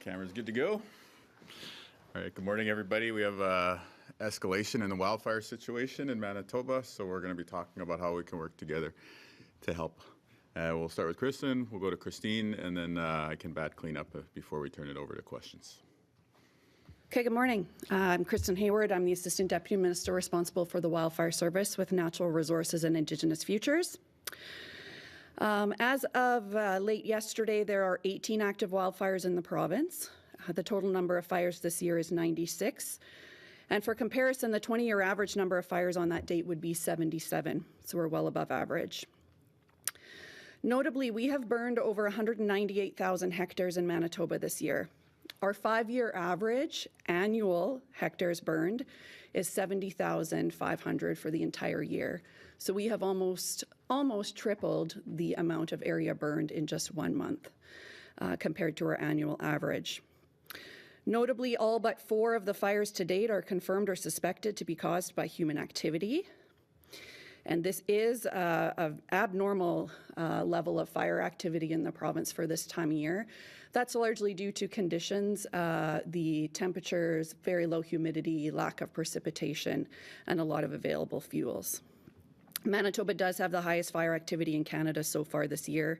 Camera's good to go. All right, good morning, everybody. We have escalation in the wildfire situation in Manitoba, so we're going to be talking about how we can work together to help. We'll start with Kristin, we'll go to Kristin, and then I can bat clean up before we turn it over to questions. Okay, good morning. I'm Kristin Hayward. I'm the Assistant Deputy Minister responsible for the Wildfire Service with Natural Resources and Indigenous Futures. As of late yesterday, there are 18 active wildfires in the province. The total number of fires this year is 96. And for comparison, the 20-year average number of fires on that date would be 77, so we're well above average. Notably, we have burned over 198,000 hectares in Manitoba this year. Our 5-year average annual hectares burned is 70,500 for the entire year. So we have almost tripled the amount of area burned in just 1 month compared to our annual average. Notably, all but 4 of the fires to date are confirmed or suspected to be caused by human activity. And this is an abnormal level of fire activity in the province for this time of year. That's largely due to conditions, the temperatures, very low humidity, lack of precipitation, and a lot of available fuels. Manitoba does have the highest fire activity in Canada so far this year,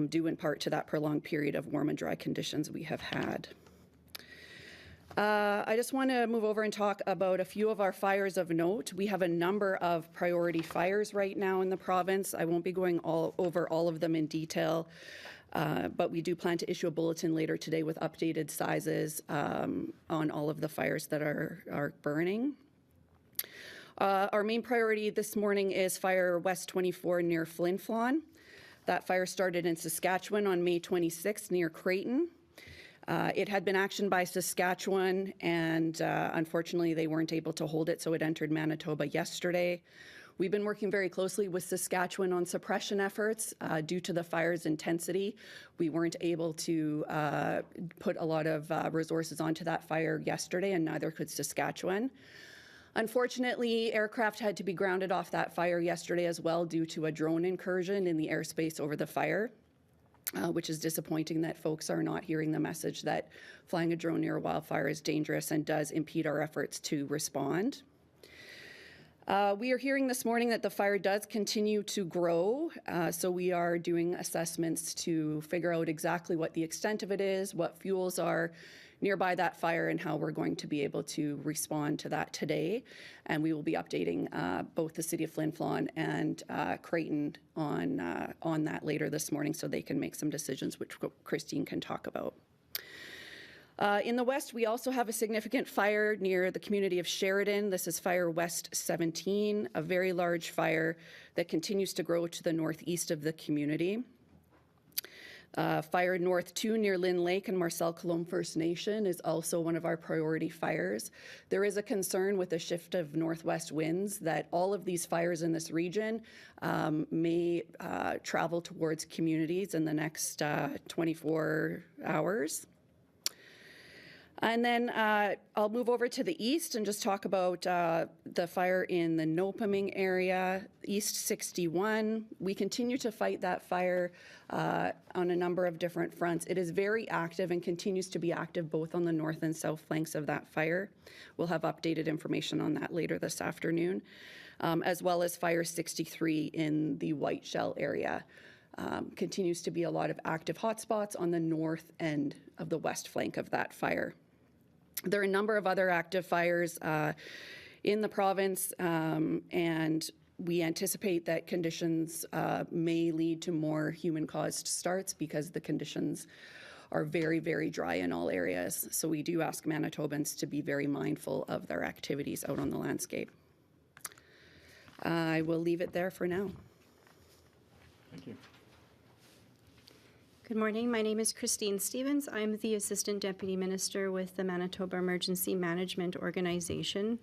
due in part to that prolonged period of warm and dry conditions we have had. I just want to move over and talk about a few of our fires of note. We have a number of priority fires right now in the province. I won't be going over all of them in detail, but we do plan to issue a bulletin later today with updated sizes on all of the fires that are burning. Our main priority this morning is Fire West 24 near Flin Flon. That fire started in Saskatchewan on May 26th near Creighton. It had been actioned by Saskatchewan, and unfortunately they weren't able to hold it, so it entered Manitoba yesterday. We've been working very closely with Saskatchewan on suppression efforts. Due to the fire's intensity, we weren't able to put a lot of resources onto that fire yesterday, and neither could Saskatchewan. Unfortunately, aircraft had to be grounded off that fire yesterday as well due to a drone incursion in the airspace over the fire. Which is disappointing that folks are not hearing the message that flying a drone near a wildfire is dangerous and does impede our efforts to respond. We are hearing this morning that the fire does continue to grow, so we are doing assessments to figure out exactly what the extent of it is, what fuels are nearby that fire, and how we're going to be able to respond to that today. And we will be updating both the City of Flin Flon and Creighton on that later this morning so they can make some decisions, which Kristin can talk about. In the west, we also have a significant fire near the community of Sheridan. This is Fire West 17, a very large fire that continues to grow to the northeast of the community. Fire North 2 near Lynn Lake and Marcel Colombe First Nation is also one of our priority fires. There is a concern with the shift of northwest winds that all of these fires in this region may travel towards communities in the next 24 hours. And then I'll move over to the east and just talk about the fire in the Nopaming area, East 61. We continue to fight that fire on a number of different fronts. It is very active and continues to be active both on the north and south flanks of that fire. We'll have updated information on that later this afternoon, as well as Fire 63 in the White Shell area. Continues to be a lot of active hotspots on the north end of the west flank of that fire. There are a number of other active fires in the province, and we anticipate that conditions may lead to more human-caused starts because the conditions are very, very dry in all areas. So we do ask Manitobans to be very mindful of their activities out on the landscape. I will leave it there for now. Thank you. Good morning. My name is Christine Stevens. I'm the Assistant Deputy Minister with the Manitoba Emergency Management Organization.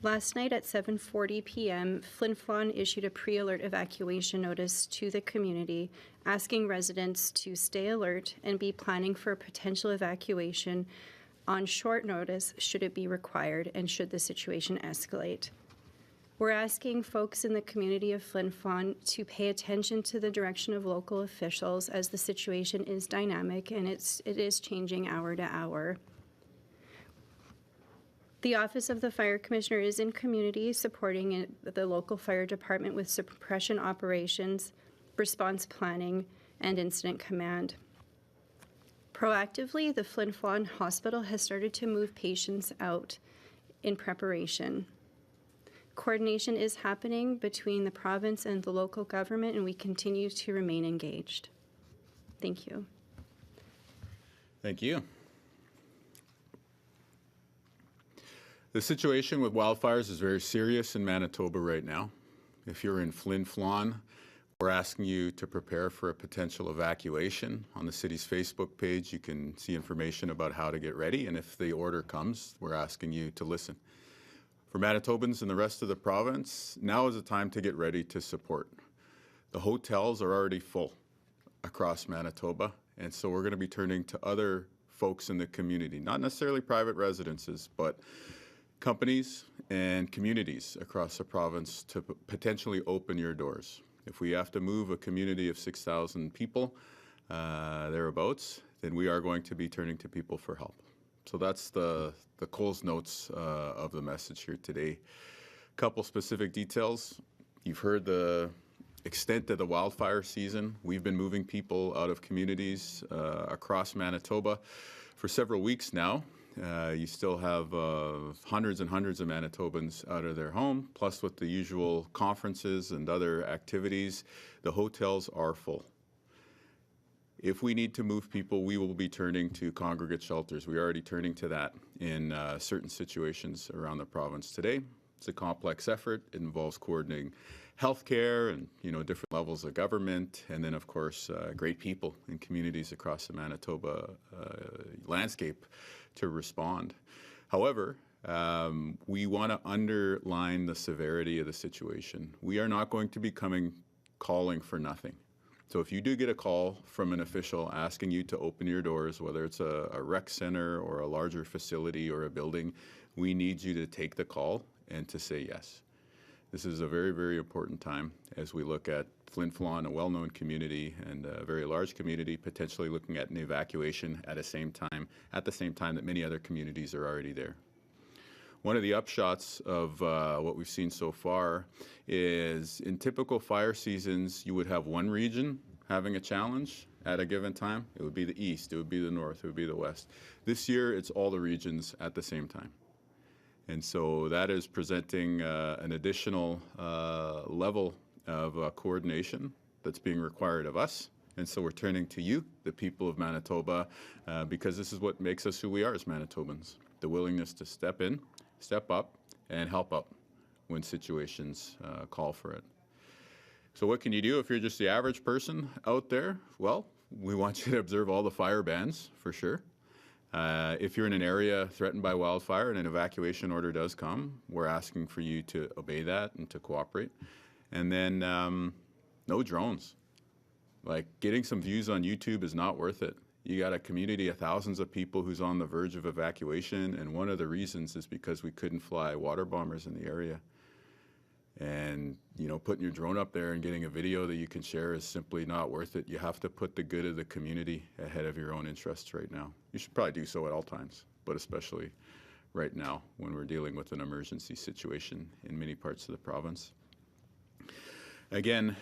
Last night at 7:40 p.m., Flin Flon issued a pre-alert evacuation notice to the community, asking residents to stay alert and be planning for a potential evacuation on short notice should it be required and should the situation escalate. We're asking folks in the community of Flin Flon to pay attention to the direction of local officials, as the situation is dynamic and it is changing hour to hour. The Office of the Fire Commissioner is in community, supporting the local fire department with suppression operations, response planning, and incident command. Proactively, the Flin Flon Hospital has started to move patients out in preparation. Coordination is happening between the province and the local government, and we continue to remain engaged. Thank you. Thank you. The situation with wildfires is very serious in Manitoba right now. If you're in Flin Flon, we're asking you to prepare for a potential evacuation. On the city's Facebook page, you can see information about how to get ready, and if the order comes, we're asking you to listen. For Manitobans and the rest of the province, now is the time to get ready to support. The hotels are already full across Manitoba, and so we're going to be turning to other folks in the community, not necessarily private residences, but companies and communities across the province to potentially open your doors. If we have to move a community of 6,000 people, thereabouts, then we are going to be turning to people for help. So that's the Coles Notes of the message here today. A couple specific details. You've heard the extent of the wildfire season. We've been moving people out of communities across Manitoba for several weeks now. You still have hundreds and hundreds of Manitobans out of their home, plus with the usual conferences and other activities, the hotels are full. If we need to move people, we will be turning to congregate shelters. We're already turning to that in certain situations around the province today. It's a complex effort. It involves coordinating healthcare and different levels of government, and then of course great people in communities across the Manitoba landscape to respond. However, we want to underline the severity of the situation. We are not going to be calling for nothing. So if you do get a call from an official asking you to open your doors, whether it's a rec center or a larger facility or a building, we need you to take the call and to say yes. This is a very, very important time as we look at Flin Flon, a well-known community and a very large community, potentially looking at an evacuation at the same time that many other communities are already there. One of the upshots of what we've seen so far is in typical fire seasons, you would have one region having a challenge at a given time. It would be the east, it would be the north, it would be the west. This year, it's all the regions at the same time. And so that is presenting an additional level of coordination that's being required of us. And so we're turning to you, the people of Manitoba, because this is what makes us who we are as Manitobans. The willingness to step in, step up, and help out when situations call for it. So what can you do if you're just the average person out there? Well, we want you to observe all the fire bans, for sure. If you're in an area threatened by wildfire and an evacuation order does come, we're asking for you to obey that and to cooperate. And then no drones. Like, getting some views on YouTube is not worth it. You got a community of thousands of people who's on the verge of evacuation, and one of the reasons is because we couldn't fly water bombers in the area. And, putting your drone up there and getting a video that you can share is simply not worth it. You have to put the good of the community ahead of your own interests right now. You should probably do so at all times, but especially right now when we're dealing with an emergency situation in many parts of the province. Again,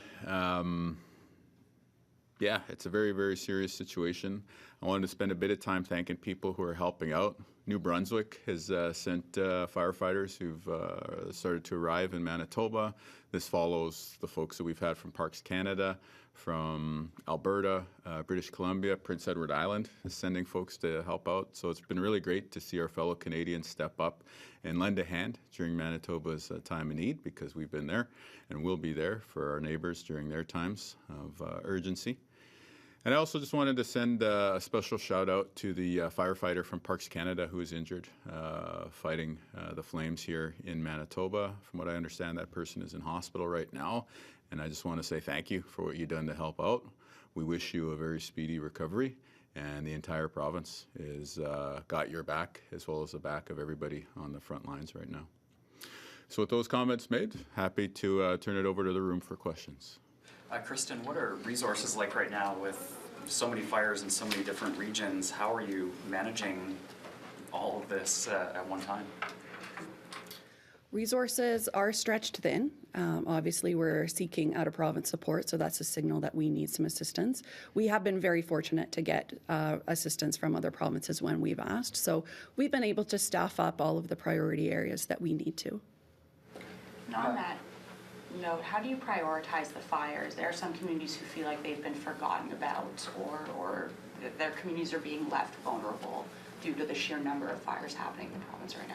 it's a very, very serious situation. I wanted to spend a bit of time thanking people who are helping out. New Brunswick has sent firefighters who've started to arrive in Manitoba. This follows the folks that we've had from Parks Canada, from Alberta, British Columbia, Prince Edward Island is sending folks to help out. So it's been really great to see our fellow Canadians step up and lend a hand during Manitoba's time of need, because we've been there and will be there for our neighbors during their times of urgency. And I also just wanted to send a special shout out to the firefighter from Parks Canada who is injured fighting the flames here in Manitoba. From what I understand, that person is in hospital right now. And I just want to say thank you for what you've done to help out. We wish you a very speedy recovery, and the entire province is got your back, as well as the back of everybody on the front lines right now. So with those comments made, happy to turn it over to the room for questions. Kristin, what are resources like right now with so many fires in so many different regions? How are you managing all of this at one time? Resources are stretched thin. Obviously, we're seeking out-of-province support, so that's a signal that we need some assistance. We have been very fortunate to get assistance from other provinces when we've asked, so we've been able to staff up all of the priority areas that we need to. And on that note, how do you prioritize the fires? There are some communities who feel like they've been forgotten about, or their communities are being left vulnerable due to the sheer number of fires happening in the province right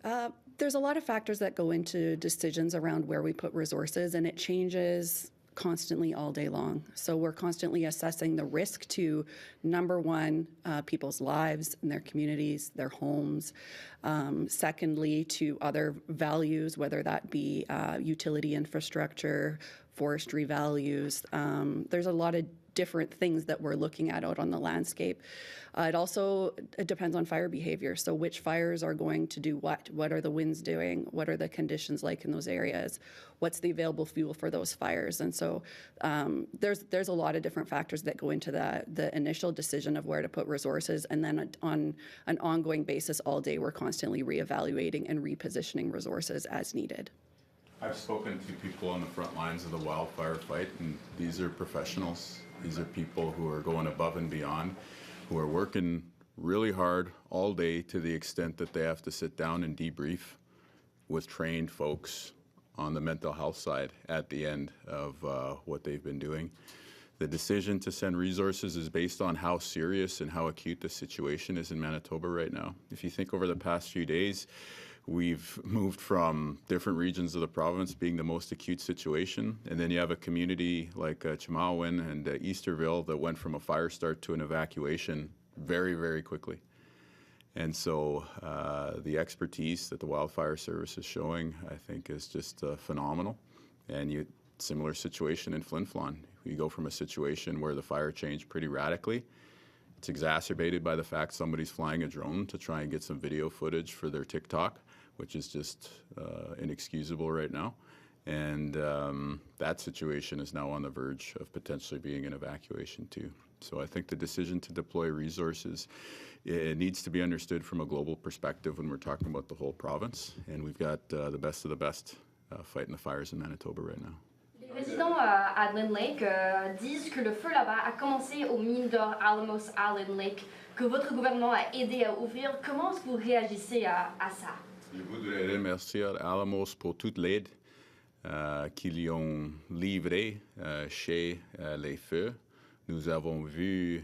now. There's a lot of factors that go into decisions around where we put resources, and it changes constantly all day long. So we're constantly assessing the risk to, number one, people's lives and their communities, their homes. Secondly, to other values, whether that be utility infrastructure, forestry values. There's a lot of different things that we're looking at out on the landscape. It depends on fire behavior. So which fires are going to do what? What are the winds doing? What are the conditions like in those areas? What's the available fuel for those fires? And so there's a lot of different factors that go into the initial decision of where to put resources. And then on an ongoing basis all day, we're constantly reevaluating and repositioning resources as needed. I've spoken to people on the front lines of the wildfire fight, and these are professionals. These are people who are going above and beyond, who are working really hard all day to the extent that they have to sit down and debrief with trained folks on the mental health side at the end of what they've been doing. The decision to send resources is based on how serious and how acute the situation is in Manitoba right now. If you think over the past few days, we've moved from different regions of the province being the most acute situation, and then you have a community like Chemawin and Easterville that went from a fire start to an evacuation very, very quickly. And so the expertise that the Wildfire Service is showing, I think, is just phenomenal. And similar situation in Flin Flon. We go from a situation where the fire changed pretty radically. It's exacerbated by the fact somebody's flying a drone to try and get some video footage for their TikTok, which is just inexcusable right now. And that situation is now on the verge of potentially being an evacuation too. So I think the decision to deploy resources, it needs to be understood from a global perspective when we're talking about the whole province. And we've got the best of the best fighting the fires in Manitoba right now. Les résidents à Allen Lake disent que le feu là-bas a commencé aux mines d'or Alamos Allen Lake, que votre gouvernement a aidé à ouvrir. Comment est-ce que vous réagissez à ça? Je voudrais remercier Alamos pour toute l'aide qu'ils y ont livrée chez les feux. Nous avons vu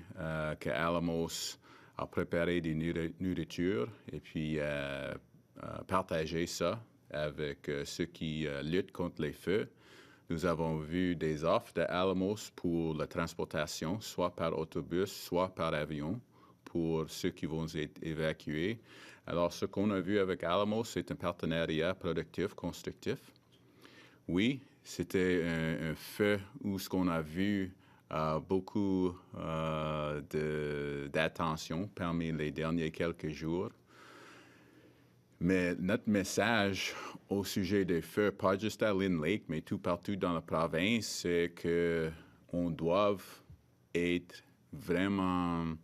que Alamos a préparé des nourritures et puis partagé ça avec ceux qui luttent contre les feux. Nous avons vu des offres de Alamos pour la transportation, soit par autobus, soit par avion, pour ceux qui vont être évacués. Alors, ce qu'on a vu avec Alamos, c'est un partenariat productif, constructif. Oui, c'était un feu où ce qu'on a vu beaucoup d'attention parmi les derniers quelques jours. Mais notre message au sujet des feux, pas juste à Lynn Lake, mais tout partout dans la province, c'est qu'on doit être vraiment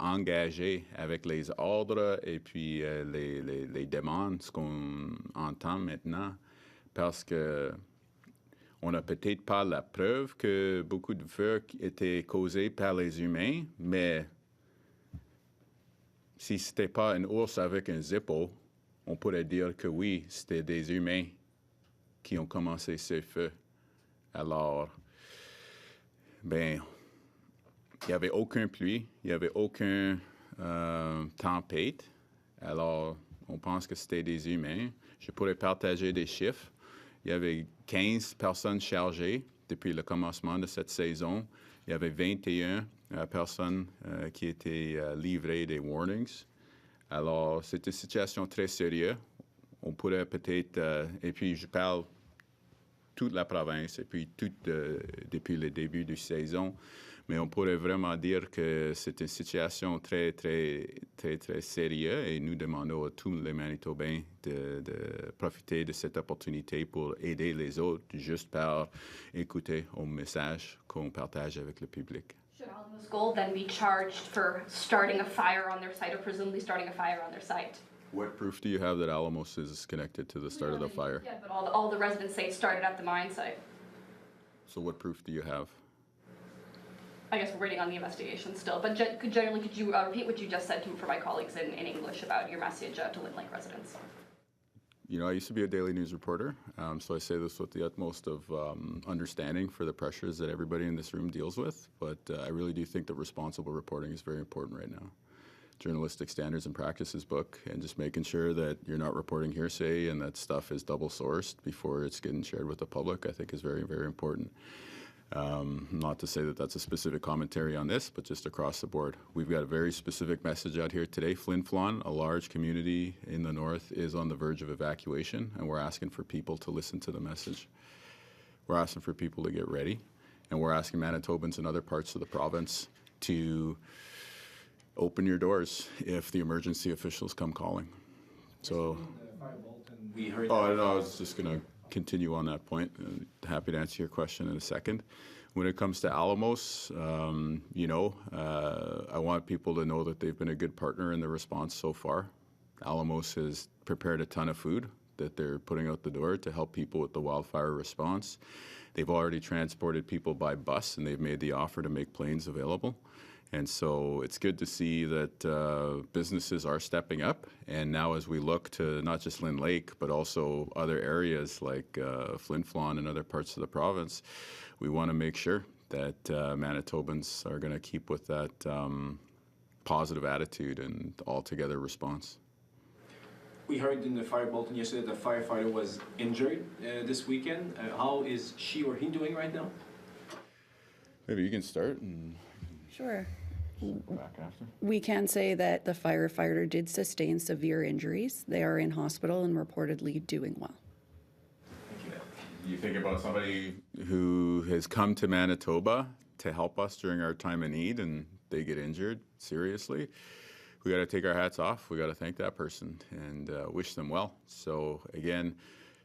engagé avec les ordres et puis les demandes, ce qu'on entend maintenant, parce que on n'a peut-être pas la preuve que beaucoup de feux étaient causés par les humains, mais si ce n'était pas un ours avec un zippo, on pourrait dire que oui, c'était des humains qui ont commencé ces feux. Alors, il n'y avait aucune pluie, il n'y avait aucune tempête. Alors, on pense que c'était des humains. Je pourrais partager des chiffres. Il y avait 15 personnes chargées depuis le commencement de cette saison. Il y avait 21 personnes qui étaient livrées des warnings. Alors, c'est une situation très sérieuse. On pourrait peut-être, et puis je parle toute la province, et puis depuis le début de la saison, mais on pourrait vraiment dire que c'est une situation très, très, très, très sérieuse et nous demandons à tous les Manitobains de profiter de cette opportunité pour aider les autres juste par écouter au message qu'on partage avec le public. Should Alamos Gold then be charged for starting a fire on their site or presumably starting a fire on their site? What proof do you have that Alamos is connected to the start of the fire? Yeah, but all the residents say it started at the mine site. So what proof do you have? I guess we're waiting on the investigation still, but generally, could you repeat what you just said for my colleagues in English about your message to Lynn Lake residents? You know, I used to be a daily news reporter, so I say this with the utmost of understanding for the pressures that everybody in this room deals with, but I really do think that responsible reporting is very important right now. Journalistic Standards and Practices book, and just making sure that you're not reporting hearsay and that stuff is double-sourced before it's getting shared with the public, I think is very, very important. Not to say that that's a specific commentary on this, but just across the board. We've got a very specific message out here today. Flin Flon, a large community in the north, is on the verge of evacuation, and we're asking for people to listen to the message. We're asking for people to get ready, and we're asking Manitobans in other parts of the province to open your doors if the emergency officials come calling. So, We heard oh, no, I was just going to continue on that point. Happy to answer your question in a second. When it comes to Alamos, you know, I want people to know that they've been a good partner in the response so far. Alamos has prepared a ton of food that they're putting out the door to help people with the wildfire response. They've already transported people by bus, and they've made the offer to make planes available. And so it's good to see that businesses are stepping up. And now as we look to not just Lynn Lake, but also other areas like Flin Flon and other parts of the province, we want to make sure that Manitobans are going to keep with that positive attitude and all-together response. We heard in the fire bulletin yesterday that the firefighter was injured this weekend. How is she or he doing right now? Maybe you can start and Sure. back after. We can say that the firefighter did sustain severe injuries. They are in hospital and reportedly doing well. You think about somebody who has come to Manitoba to help us during our time of need and they get injured seriously. We got to take our hats off. We got to thank that person and wish them well. So again,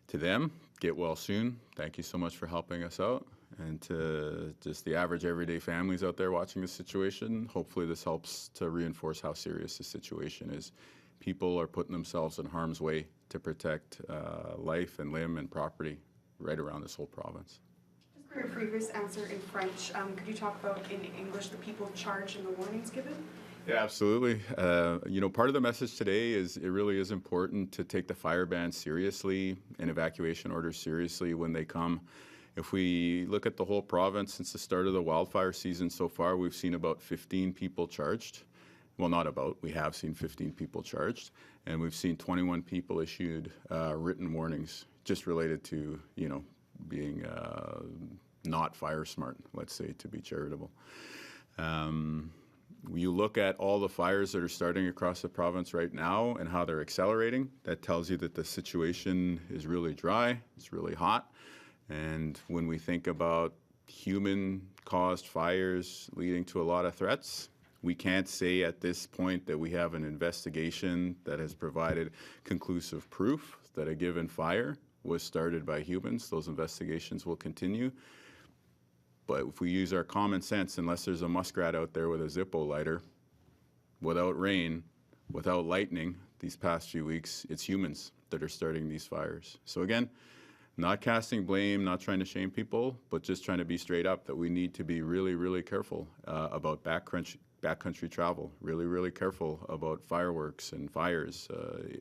to them, get well soon. Thank you so much for helping us out. And to just the average everyday families out there watching this situation, hopefully this helps to reinforce how serious the situation is. People are putting themselves in harm's way to protect life and limb and property right around this whole province. Just for your previous answer in French, could you talk about in English the people charged and the warnings given? Yeah, absolutely. You know, part of the message today is it really is important to take the fire ban seriously and evacuation orders seriously when they come. If we look at the whole province since the start of the wildfire season so far, we've seen about 15 people charged. Well, not about, we have seen 15 people charged, and we've seen 21 people issued written warnings just related to, you know, being not fire smart, let's say, to be charitable. You look at all the fires that are starting across the province right now and how they're accelerating, that tells you that the situation is really dry, it's really hot. And when we think about human-caused fires leading to a lot of threats, we can't say at this point that we have an investigation that has provided conclusive proof that a given fire was started by humans. Those investigations will continue. But if we use our common sense, unless there's a muskrat out there with a Zippo lighter, without rain, without lightning these past few weeks, it's humans that are starting these fires. So again, not casting blame, not trying to shame people, but just trying to be straight up that we need to be really, really careful about backcountry travel, really, really careful about fireworks and fires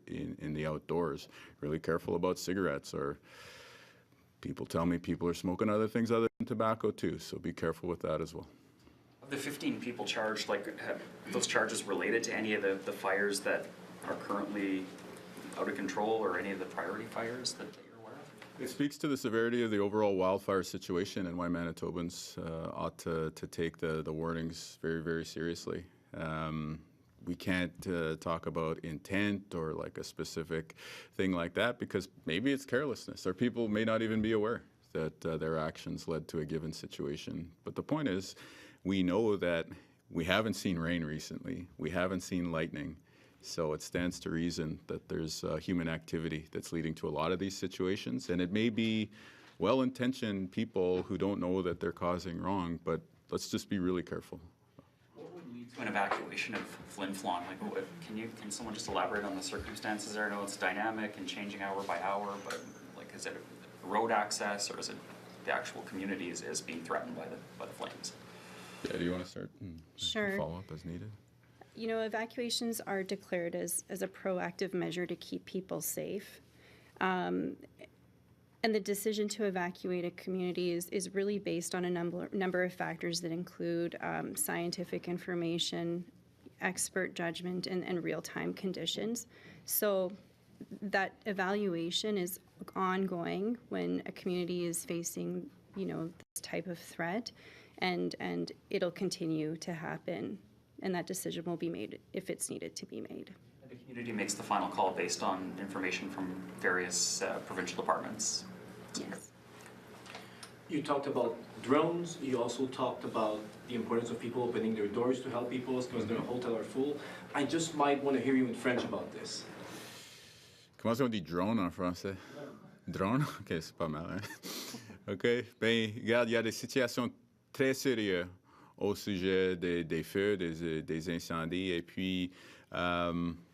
in the outdoors, really careful about cigarettes, or people tell me people are smoking other things other than tobacco too, so be careful with that as well. Of the 15 people charged, like, have those charges related to any of the fires that are currently out of control or any of the priority fires that you're aware of? It speaks to the severity of the overall wildfire situation and why Manitobans ought to take the warnings very, very seriously. We can't talk about intent or like a specific thing like that because maybe it's carelessness or people may not even be aware that their actions led to a given situation. But the point is, we know that we haven't seen rain recently. We haven't seen lightning. So it stands to reason that there's human activity that's leading to a lot of these situations. And it may be well-intentioned people who don't know that they're causing wrong, but let's just be really careful. What would lead to an evacuation of Flin Flon? Like, can someone just elaborate on the circumstances there? I know it's dynamic and changing hour by hour, but like, is it road access, or is it the actual community is being threatened by the flames? Yeah, do you want to start? Sure. Follow up as needed. You know, evacuations are declared as a proactive measure to keep people safe. And the decision to evacuate a community is really based on a number of factors that include scientific information, expert judgment, and real-time conditions. So that evaluation is ongoing when a community is facing, you know, this type of threat, and it'll continue to happen. And that decision will be made if it's needed to be made. The community makes the final call based on information from various provincial departments. Yes. You talked about drones. You also talked about the importance of people opening their doors to help people because their hotels are full. I just might want to hear you in French about this. Comment on dit drone en français? Drone? OK, c'est pas mal. Hein? OK. Ben, regarde, il y a des situations très sérieuses au sujet des feux, des incendies. Et puis,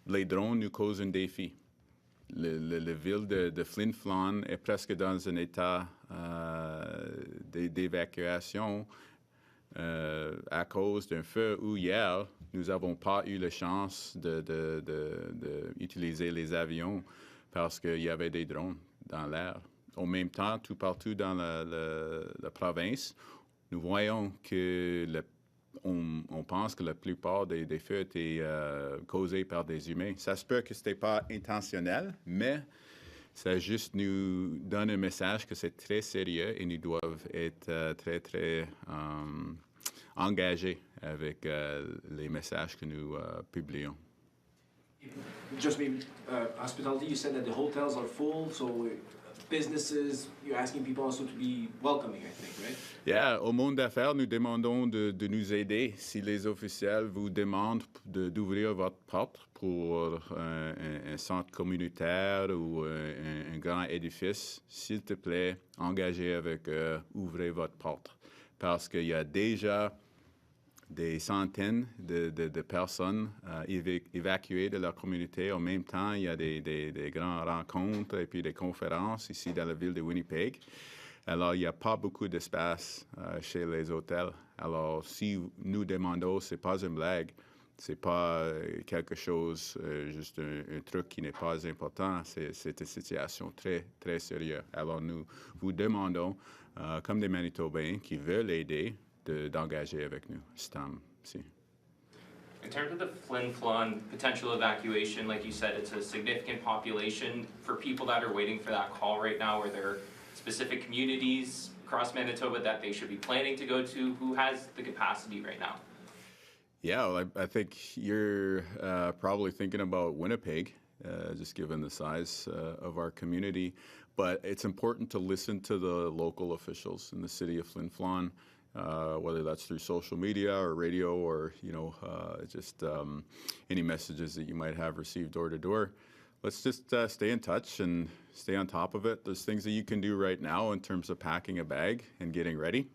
les drones nous causent un défi. La ville de Flin Flon est presque dans un état d'évacuation à cause d'un feu où hier, nous n'avons pas eu la chance d'utiliser les avions parce qu'il y avait des drones dans l'air. En même temps, tout partout dans la province, nous voyons que on pense que la plupart des feux étaient causés par des humains. Ça se peut que ce n'était pas intentionnel, mais ça juste nous donne un message que c'est très sérieux et nous devons être très engagés avec les messages que nous publions. Just maybe hospitality, you said that the hotels are full, so businesses, you're asking people also to be welcoming, I think, right? Yeah, au monde d'affaires, nous demandons de nous aider. Si les officiels vous demandent d'ouvrir votre porte pour un centre communautaire ou un grand édifice, s'il te plaît, engagez avec eux, ouvrez votre porte. Parce qu'il y a déjà des centaines de personnes évacuées de leur communauté. En même temps, il y a des grandes rencontres et puis des conférences ici dans la ville de Winnipeg. Alors, il n'y a pas beaucoup d'espace chez les hôtels. Alors, si nous demandons, ce n'est pas une blague, ce n'est pas quelque chose, juste un truc qui n'est pas important, c'est une situation très sérieuse. Alors, nous vous demandons, comme des Manitobains qui veulent aider, d'engager avec nous. In terms of the Flin Flon potential evacuation, like you said, it's a significant population. For people that are waiting for that call right now, are there specific communities across Manitoba that they should be planning to go to? Who has the capacity right now? Yeah, well, I think you're probably thinking about Winnipeg, just given the size of our community. But it's important to listen to the local officials in the city of Flin Flon. Whether that's through social media or radio or, just any messages that you might have received door to door. Let's just stay in touch and stay on top of it. There's things that you can do right now in terms of packing a bag and getting ready.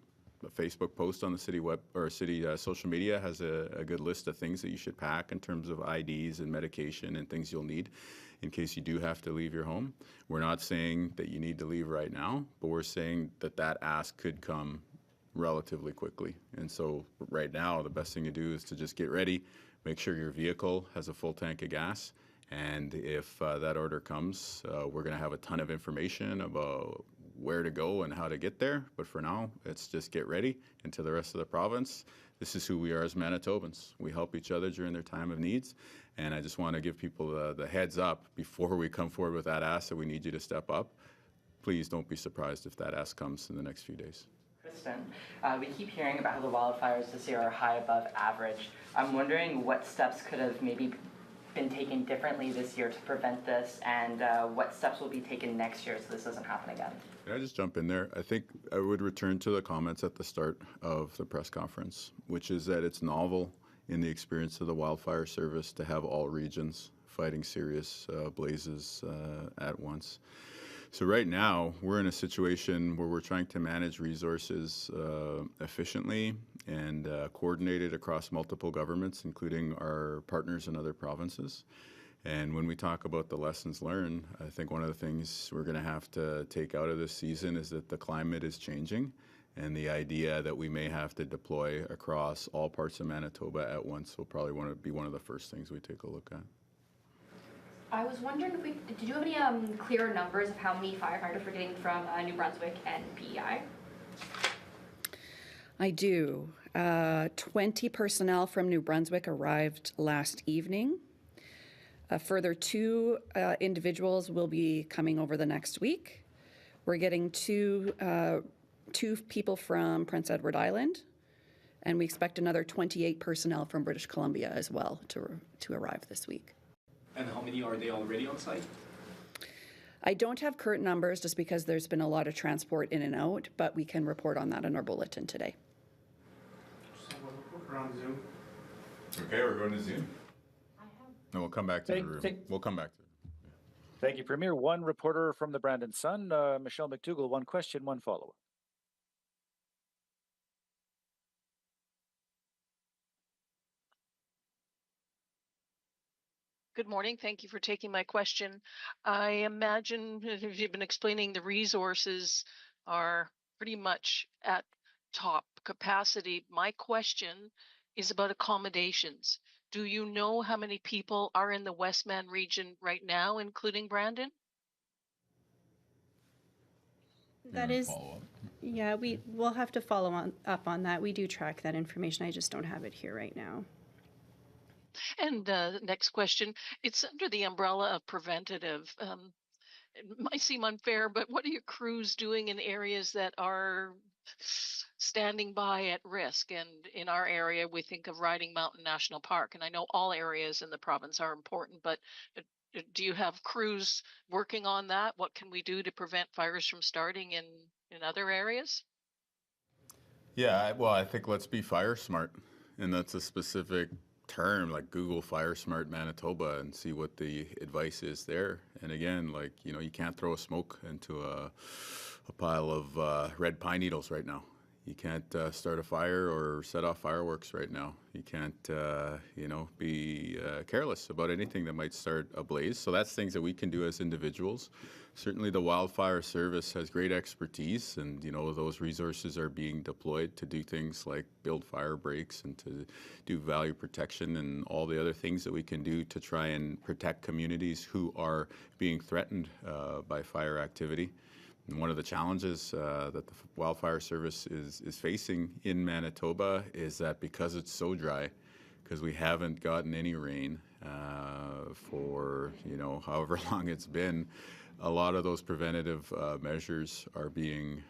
A Facebook post on the city web or city social media has a good list of things that you should pack in terms of IDs and medication and things you'll need in case you do have to leave your home. We're not saying that you need to leave right now, but we're saying that ask could come relatively quickly. And so right now, the best thing to do is to just get ready, make sure your vehicle has a full tank of gas. And if that order comes, we're going to have a ton of information about where to go and how to get there. But for now, it's just get ready. And to the rest of the province, this is who we are as Manitobans. We help each other during their time of needs. And I just want to give people the heads up before we come forward with that ask that we need you to step up. Please don't be surprised if that ask comes in the next few days. Kristin, we keep hearing about how the wildfires this year are high above average. I'm wondering what steps could have maybe been taken differently this year to prevent this, and what steps will be taken next year so this doesn't happen again? Can I just jump in there? I think I would return to the comments at the start of the press conference, which is that it's novel in the experience of the wildfire service to have all regions fighting serious blazes at once. So right now, we're in a situation where we're trying to manage resources efficiently and coordinated across multiple governments, including our partners in other provinces. And when we talk about the lessons learned, I think one of the things we're going to have to take out of this season is that the climate is changing, and the idea that we may have to deploy across all parts of Manitoba at once will probably want to be one of the first things we take a look at. I was wondering if did you have any clearer numbers of how many firefighters we're getting from New Brunswick and PEI? I do. 20 personnel from New Brunswick arrived last evening. A further 2 individuals will be coming over the next week. We're getting two people from Prince Edward Island, and we expect another 28 personnel from British Columbia as well to arrive this week. And how many are they already on site? I don't have current numbers just because there's been a lot of transport in and out, but we can report on that in our bulletin today. We're on Zoom. Okay, we're going to Zoom. No, we'll come back to the room. We'll come back to it. Thank you, Premier. One reporter from the Brandon Sun, Michelle McDougall, one question, one follow-up. Good morning. Thank you for taking my question. I imagine, as you've been explaining, the resources are pretty much at top capacity. My question is about accommodations. Do you know how many people are in the Westman region right now, including Brandon? That is, yeah, we'll have to follow up on that. We do track that information. I just don't have it here right now. And next question, it's under the umbrella of preventative. It might seem unfair, but what are your crews doing in areas that are standing by at risk? And in our area, we think of Riding Mountain National Park. And I know all areas in the province are important, but do you have crews working on that? What can we do to prevent fires from starting in other areas? Yeah, well, I think let's be fire smart. And that's a specific term, like Google Fire Smart Manitoba and see what the advice is there. And again, like, you know, you can't throw a smoke into a pile of red pine needles right now. You can't start a fire or set off fireworks right now. You can't, you know, be careless about anything that might start a blaze. So that's things that we can do as individuals. Certainly the Wildfire Service has great expertise, and, you know, those resources are being deployed to do things like build fire breaks and to do value protection and all the other things that we can do to try and protect communities who are being threatened by fire activity. And one of the challenges that the Wildfire Service is facing in Manitoba is that because it's so dry, because we haven't gotten any rain for, you know, however long it's been, a lot of those preventative measures are being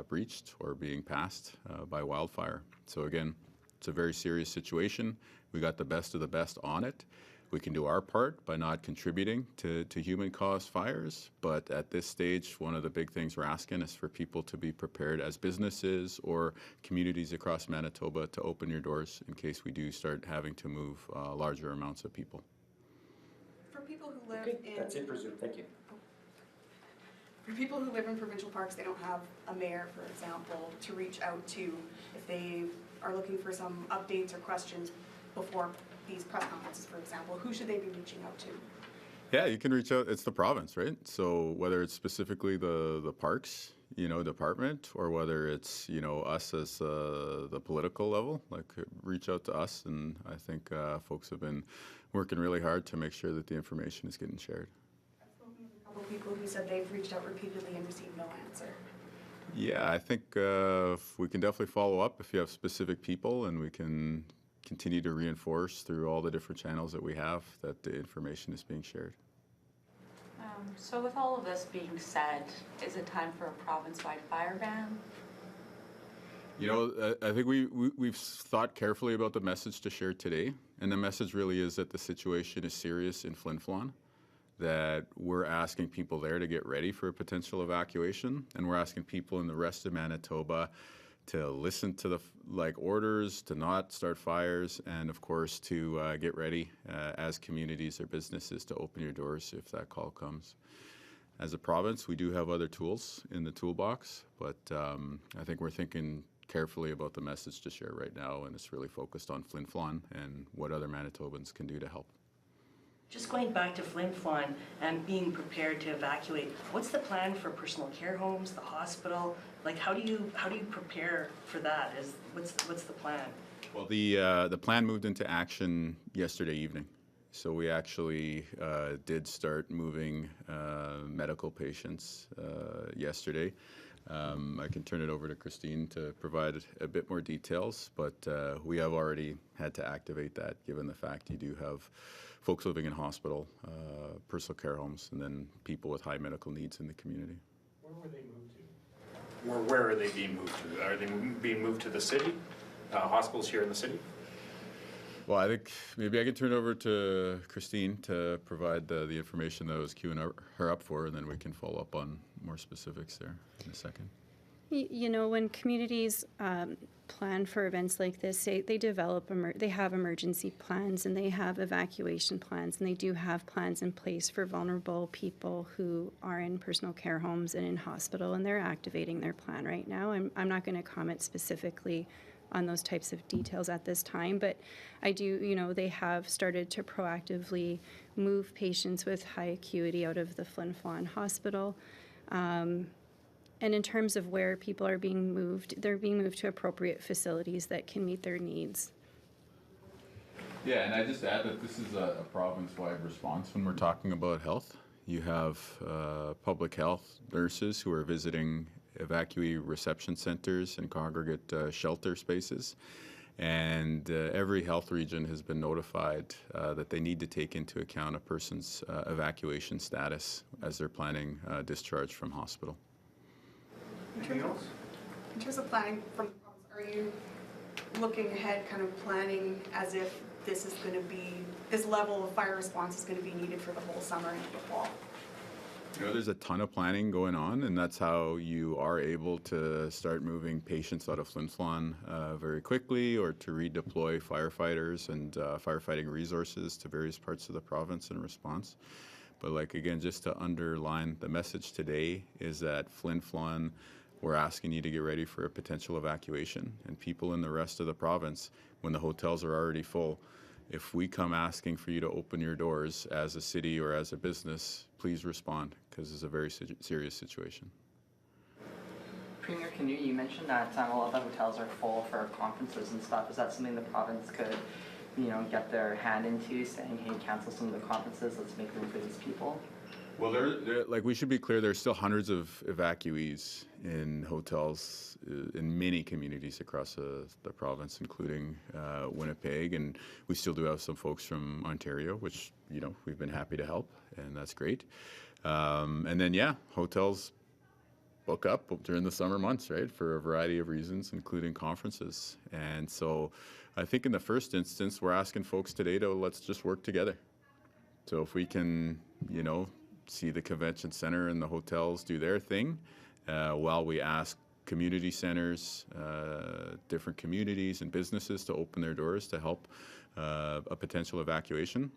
breached or being passed by wildfire. So again, it's a very serious situation. We got the best of the best on it. We can do our part by not contributing to human-caused fires, but at this stage, one of the big things we're asking is for people to be prepared as businesses or communities across Manitoba to open your doors in case we do start having to move larger amounts of people. For people who live in... That's it for Zoom. Thank you. For people who live in provincial parks, they don't have a mayor, for example, to reach out to if they are looking for some updates or questions before these press conferences, for example. Who should they be reaching out to? Yeah, you can reach out. It's the province, right? So whether it's specifically the parks, you know, department, or whether it's, you know, us as the political level, like reach out to us. And I think folks have been working really hard to make sure that the information is getting shared. A couple people who said they've reached out repeatedly and received no answer. Yeah, I think we can definitely follow up if you have specific people, and we can continue to reinforce through all the different channels that we have that the information is being shared. So with all of this being said, is it time for a province-wide fire ban? You know, I think we've thought carefully about the message to share today, And the message really is that the situation is serious in Flin Flon, that we're asking people there to get ready for a potential evacuation, and we're asking people in the rest of Manitoba to listen to the orders, to not start fires, and of course to get ready as communities or businesses to open your doors if that call comes. As a province, we do have other tools in the toolbox, but I think we're thinking carefully about the message to share right now, and it's really focused on Flin Flon and what other Manitobans can do to help. Just going back to Flin Flon and being prepared to evacuate, what's the plan for personal care homes, the hospital? Like, how do you prepare for that? What's the plan? Well, the plan moved into action yesterday evening. So we actually did start moving medical patients yesterday. I can turn it over to Kristin to provide a bit more details, but we have already had to activate that given the fact you do have folks living in hospital, personal care homes, and then people with high medical needs in the community. Where were they moved to? Where are they being moved to? Are they being moved to the city? Hospitals here in the city? Well, I think maybe I can turn it over to Kristin to provide the information that I was queuing her up for, and then we can follow up on more specifics there in a second. You know, when communities plan for events like this, they develop, they have emergency plans and they have evacuation plans, and they do have plans in place for vulnerable people who are in personal care homes and in hospital, and they're activating their plan right now. I'm not going to comment specifically on those types of details at this time, but I do, you know, they have started to proactively move patients with high acuity out of the Flin Flon Hospital. And in terms of where people are being moved, they're being moved to appropriate facilities that can meet their needs. Yeah, and I just add that this is a province-wide response when we're talking about health. You have public health nurses who are visiting evacuee reception centers and congregate shelter spaces. And every health region has been notified that they need to take into account a person's evacuation status as they're planning discharge from hospital. Anything else? In terms of planning from the province, are you looking ahead, kind of planning as if this is going to be, this level of fire response is going to be needed for the whole summer and the fall? You know, there's a ton of planning going on, and that's how you are able to start moving patients out of Flin Flon very quickly, or to redeploy firefighters and firefighting resources to various parts of the province in response. But like, again, just to underline, the message today is that Flin Flon, we're asking you to get ready for a potential evacuation, and people in the rest of the province, when the hotels are already full, if we come asking for you to open your doors as a city or as a business, please respond, because it's a very serious situation. Premier Kinew, you mentioned that a lot of the hotels are full for conferences and stuff. Is that something the province could, you know, get their hand into, saying, hey, cancel some of the conferences, let's make room for these people? Well, like, we should be clear, there's still hundreds of evacuees in hotels in many communities across the province, including Winnipeg, and we still do have some folks from Ontario, which, you know, we've been happy to help, and that's great. And then, yeah, hotels book up during the summer months, right, for a variety of reasons, including conferences. And so I think in the first instance, we're asking folks today to let's just work together. So if we can, you know, see the convention center and the hotels do their thing, while we ask community centers, different communities and businesses to open their doors to help a potential evacuation.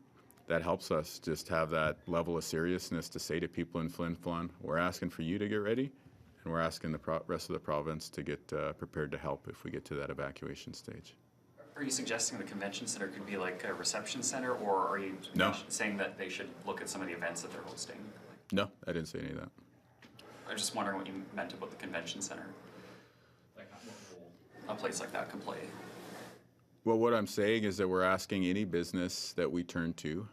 That helps us just have that level of seriousness to say to people in Flin Flon, we're asking for you to get ready, and we're asking the rest of the province to get prepared to help if we get to that evacuation stage. Are you suggesting the convention center could be like a reception center, or are you saying that they should look at some of the events that they're hosting? No, I didn't say any of that. I was just wondering what you meant about the convention center. Like what role a place like that can play. Well, what I'm saying is that we're asking any business that we turn to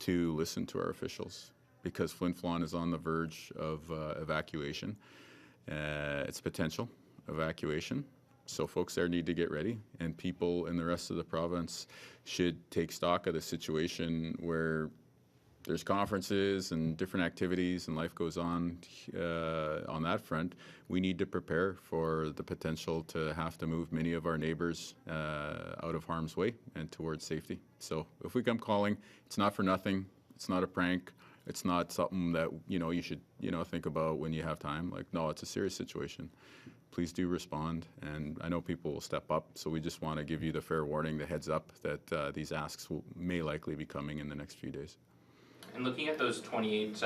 listen to our officials, because Flin Flon is on the verge of evacuation. It's potential evacuation. So folks there need to get ready, and people in the rest of the province should take stock of the situation where there's conferences and different activities and life goes on that front, we need to prepare for the potential to have to move many of our neighbors out of harm's way and towards safety. So if we come calling, it's not for nothing. It's not a prank. It's not something that, you should, think about when you have time. Like, no, it's a serious situation. Please do respond, and I know people will step up, so we just want to give you the fair warning, the heads up that these asks may likely be coming in the next few days. And looking at those 28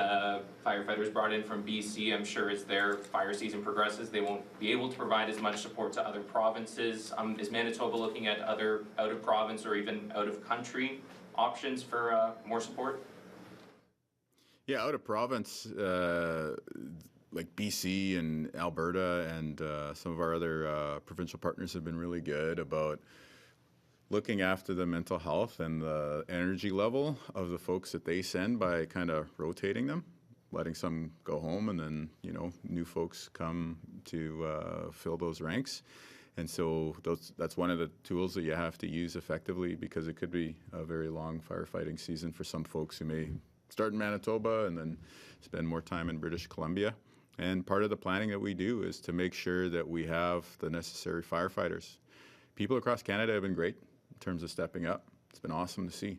firefighters brought in from BC, I'm sure as their fire season progresses, they won't be able to provide as much support to other provinces. Is Manitoba looking at other out-of-province or even out-of-country options for more support? Yeah, out-of-province, like BC and Alberta and some of our other provincial partners have been really good about looking after the mental health and the energy level of the folks that they send by kind of rotating them, letting some go home and then, new folks come to fill those ranks. And so that's one of the tools that you have to use effectively, because it could be a very long firefighting season for some folks who may start in Manitoba and then spend more time in British Columbia. And part of the planning that we do is to make sure that we have the necessary firefighters. People across Canada have been great in terms of stepping up. It's been awesome to see.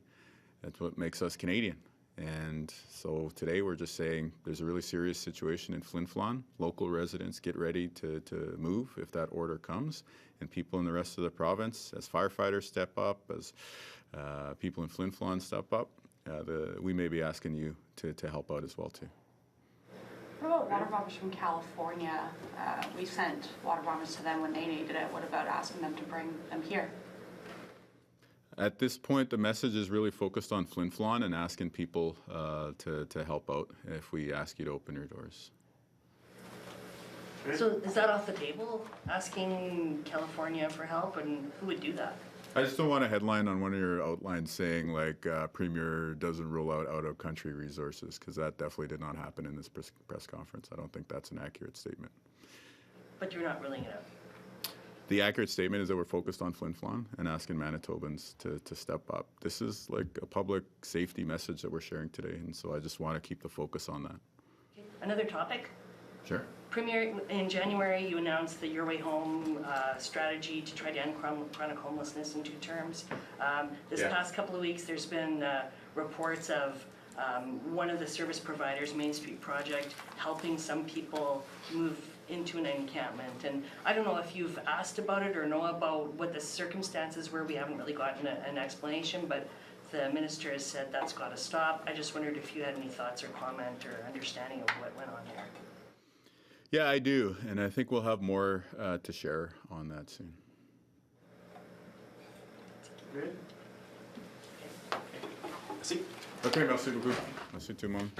That's what makes us Canadian. And so today we're just saying there's a really serious situation in Flin Flon. Local residents, get ready to move if that order comes. And people in the rest of the province, as firefighters step up, as people in Flin Flon step up, we may be asking you to help out as well too. What about water bombers from California? We sent water bombers to them when they needed it. What about asking them to bring them here? At this point, the message is really focused on Flin Flon and asking people to help out if we ask you to open your doors. So is that off the table, asking California for help, and who would do that? I just don't want a headline on one of your outlines saying like Premier doesn't roll out of country resources, because that definitely did not happen in this press conference. I don't think that's an accurate statement. But you're not ruling it out. The accurate statement is that we're focused on Flin Flon and asking Manitobans to step up. This is like a public safety message that we're sharing today, and so I just want to keep the focus on that. Okay. Another topic? Sure. Premier, in January, you announced the Your Way Home strategy to try to end chronic homelessness in 2 terms. This past couple of weeks, there's been reports of one of the service providers, Main Street Project, helping some people move into an encampment. And I don't know if you've asked about it or know about what the circumstances were. We haven't really gotten an explanation, but the minister has said that's got to stop. I just wondered if you had any thoughts or comment or understanding of what went on there. Yeah, I do, and I think we'll have more to share on that soon. Good. Merci. Okay, merci beaucoup. Merci tout le monde.